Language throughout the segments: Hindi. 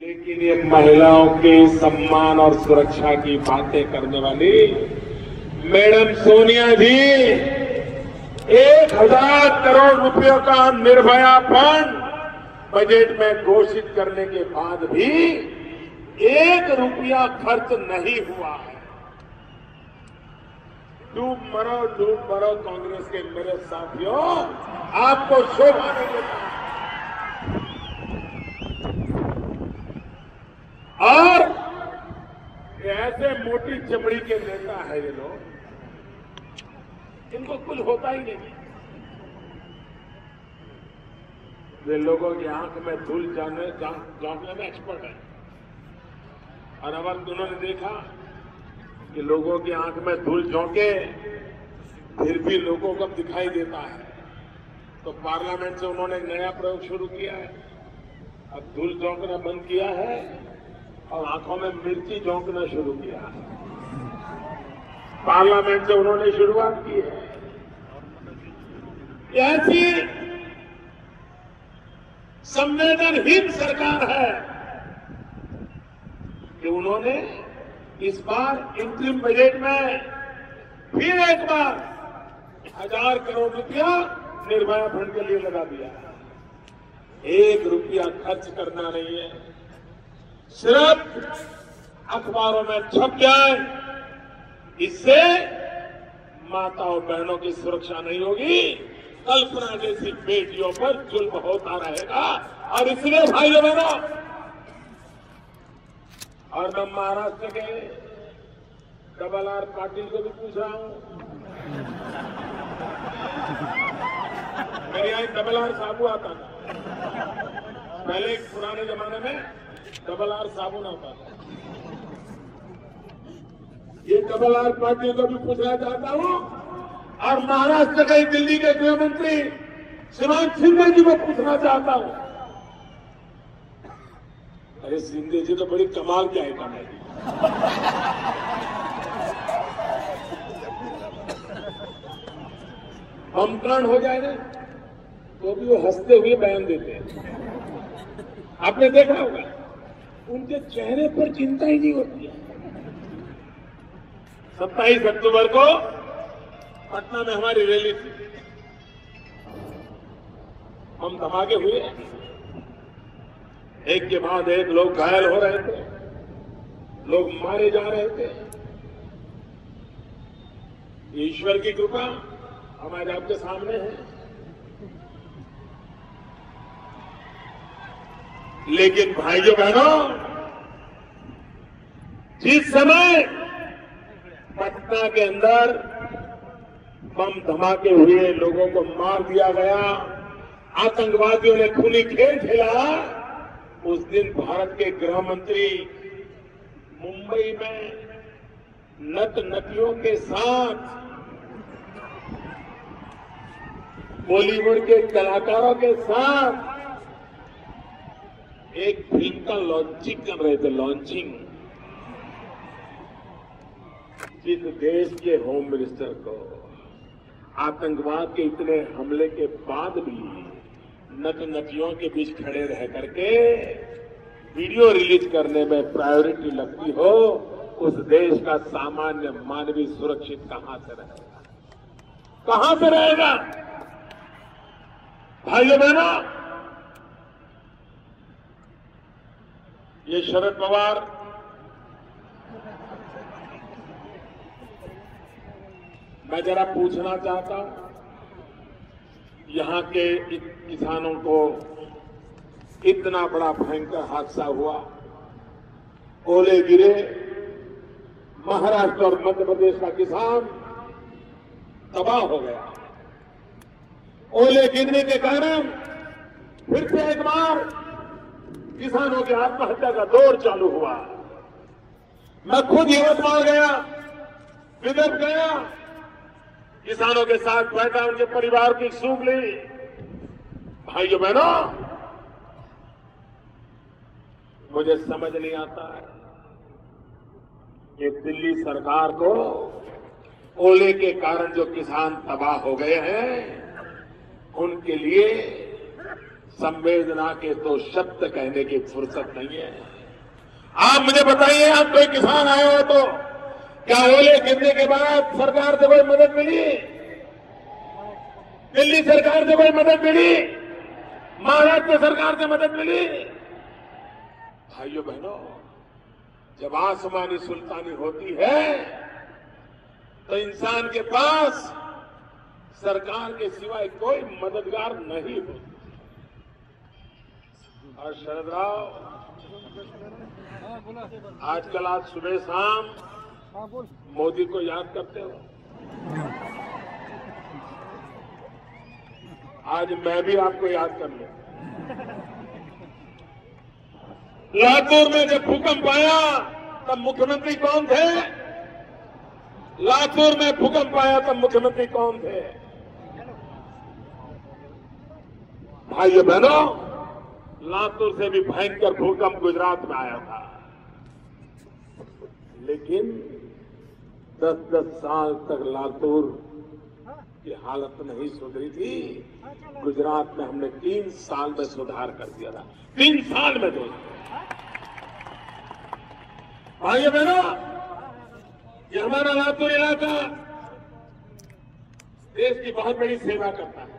लेकिन ये महिलाओं के सम्मान और सुरक्षा की बातें करने वाली मैडम सोनिया जी 1000 करोड़ रुपयों का निर्भया फंड बजट में घोषित करने के बाद भी 1 रुपया खर्च नहीं हुआ है। डूब मरो कांग्रेस के मेरे साथियों, आपको शोभा नहीं देता। और ऐसे मोटी चमड़ी के नेता है ये लोग, इनको कुछ होता ही नहीं। वे लोगों की आंख में धूल झोंकने में एक्सपर्ट है। और अब उन्होंने देखा कि लोगों की आंख में धूल झोंके फिर भी लोगों को दिखाई देता है, तो पार्लियामेंट से उन्होंने एक नया प्रयोग शुरू किया है। अब धूल झोंकना बंद किया है और आंखों में मिर्ची झोंकना शुरू किया है। पार्लियामेंट से उन्होंने शुरुआत की है। ऐसी संवेदनहीन सरकार है कि उन्होंने इस बार इंतरिम बजट में फिर एक बार 1000 करोड़ रुपया निर्भया फंड के लिए लगा दिया। 1 रुपया खर्च करना नहीं है, सिर्फ अखबारों में छप जाए। इससे माताओं बहनों की सुरक्षा नहीं होगी, कल्पना जैसी बेटियों पर जुल्म होता रहेगा। और इसलिए भाइयों बहनों, और मैं महाराष्ट्र के RRR पाटिल को भी पूछ रहा हूं, मेरे यहां RRR साबु आता था पहले, पुराने जमाने में RRR साबुन आता था। ये RRR पाटिल को भी पूछना चाहता हूं, और महाराष्ट्र के दिल्ली के गृह मंत्री श्रीमान शिंदे जी को पूछना चाहता हूं। अरे शिंदे जी तो बड़ी कमाल की आइटम है। हमकरण हो जाए ना तो भी वो हंसते हुए बयान देते हैं। आपने देखा होगा, उनके चेहरे पर चिंता ही नहीं होती है। 27 अक्टूबर को पटना में हमारी रैली थी, हम धमाके हुए, एक के बाद एक लोग घायल हो रहे थे, लोग मारे जा रहे थे। ईश्वर की कृपा हमारे आपके सामने है। लेकिन भाइयों बहनों, जिस समय पटना के अंदर बम धमाके हुए, लोगों को मार दिया गया, आतंकवादियों ने खूनी खेल खेला, उस दिन भारत के गृह मंत्री मुंबई में नट-नटियों के साथ, बॉलीवुड के कलाकारों के साथ एक फिल्म का लॉन्चिंग कर रहे थे। लॉन्चिंग, जिस देश के होम मिनिस्टर को आतंकवाद के इतने हमले के बाद भी नट-नटियों के बीच खड़े रह करके वीडियो रिलीज करने में प्रायोरिटी लगती हो, उस देश का सामान्य मानवीय सुरक्षित कहां से रहेगा? कहां से रहेगा? भाइयों बहनों, ये शरद पवार मैं जरा पूछना चाहता हूं, यहां के किसानों को इतना बड़ा भयंकर हादसा हुआ, ओले गिरे, महाराष्ट्र और मध्य प्रदेश का किसान तबाह हो गया। ओले गिरने के कारण फिर से एक बार किसानों की आत्महत्या का दौर चालू हुआ। मैं खुद यवतमाल गया, विदर्भ गया, किसानों के साथ बैठा, उनके परिवार की सूख ली। भाइयों बहनों, मुझे समझ नहीं आता है कि दिल्ली सरकार को ओले के कारण जो किसान तबाह हो गए हैं, उनके लिए संवेदना के तो शब्द कहने की फुर्सत नहीं है। आप मुझे बताइए, आप कोई किसान आए हो तो क्या ओले गिरने के बाद सरकार से कोई मदद मिली? दिल्ली सरकार से कोई मदद मिली? महाराष्ट्र सरकार से मदद मिली? भाइयों बहनों, जब आसमानी सुल्तानी होती है तो इंसान के पास सरकार के सिवाय कोई मददगार नहीं होता। और शरद राव, आजकल आज सुबह शाम मोदी को याद करते हो। आज मैं भी आपको याद कर लूं। लातूर में जब भूकंप आया तब मुख्यमंत्री कौन थे? लातूर में भूकंप आया तब मुख्यमंत्री कौन थे? भाइयों बहनों, लातूर से भी भयंकर भूकंप गुजरात में आया था, लेकिन 10-10 साल तक लातूर की हालत नहीं सुधरी थी। गुजरात में हमने 3 साल में सुधार कर दिया था। 3 साल में दोस्तों। भाइयों बहनों, ये हमारा लातूर इलाका देश की बहुत बड़ी सेवा करता है।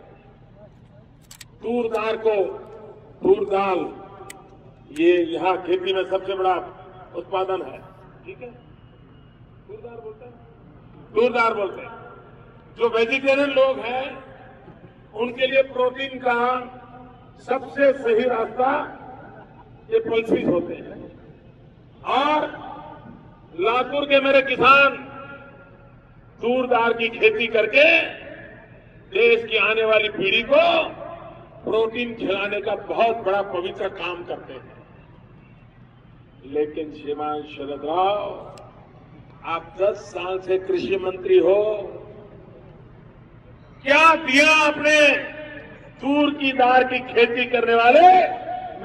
तूर दाल ये यहां खेती में सबसे बड़ा उत्पादन है। ठीक है, तूर दाल बोलते हैं। जो वेजिटेरियन लोग हैं उनके लिए प्रोटीन का सबसे सही रास्ता ये पल्सीज होते हैं। और लातूर के मेरे किसान तूर दाल की खेती करके देश की आने वाली पीढ़ी को प्रोटीन खिलाने का बहुत बड़ा पवित्र काम करते हैं। लेकिन श्रीमान शरद राव, आप 10 साल से कृषि मंत्री हो, क्या दिया आपने तूर की दाल की खेती करने वाले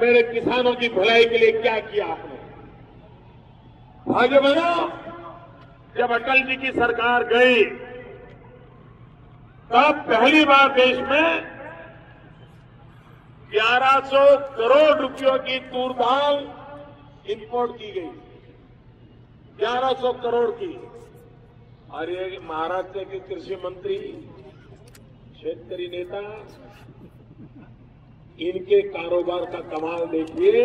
मेरे किसानों की भलाई के लिए? क्या किया आपने? भाइयों बहनों, जब अटल जी की सरकार गई तब पहली बार देश में 1100 करोड़ रुपयों की तूर दाल इंपोर्ट की गई। 1100 करोड़ की। और ये महाराष्ट्र के कृषि मंत्री, शेतकरी नेता, इनके कारोबार का कमाल देखिए।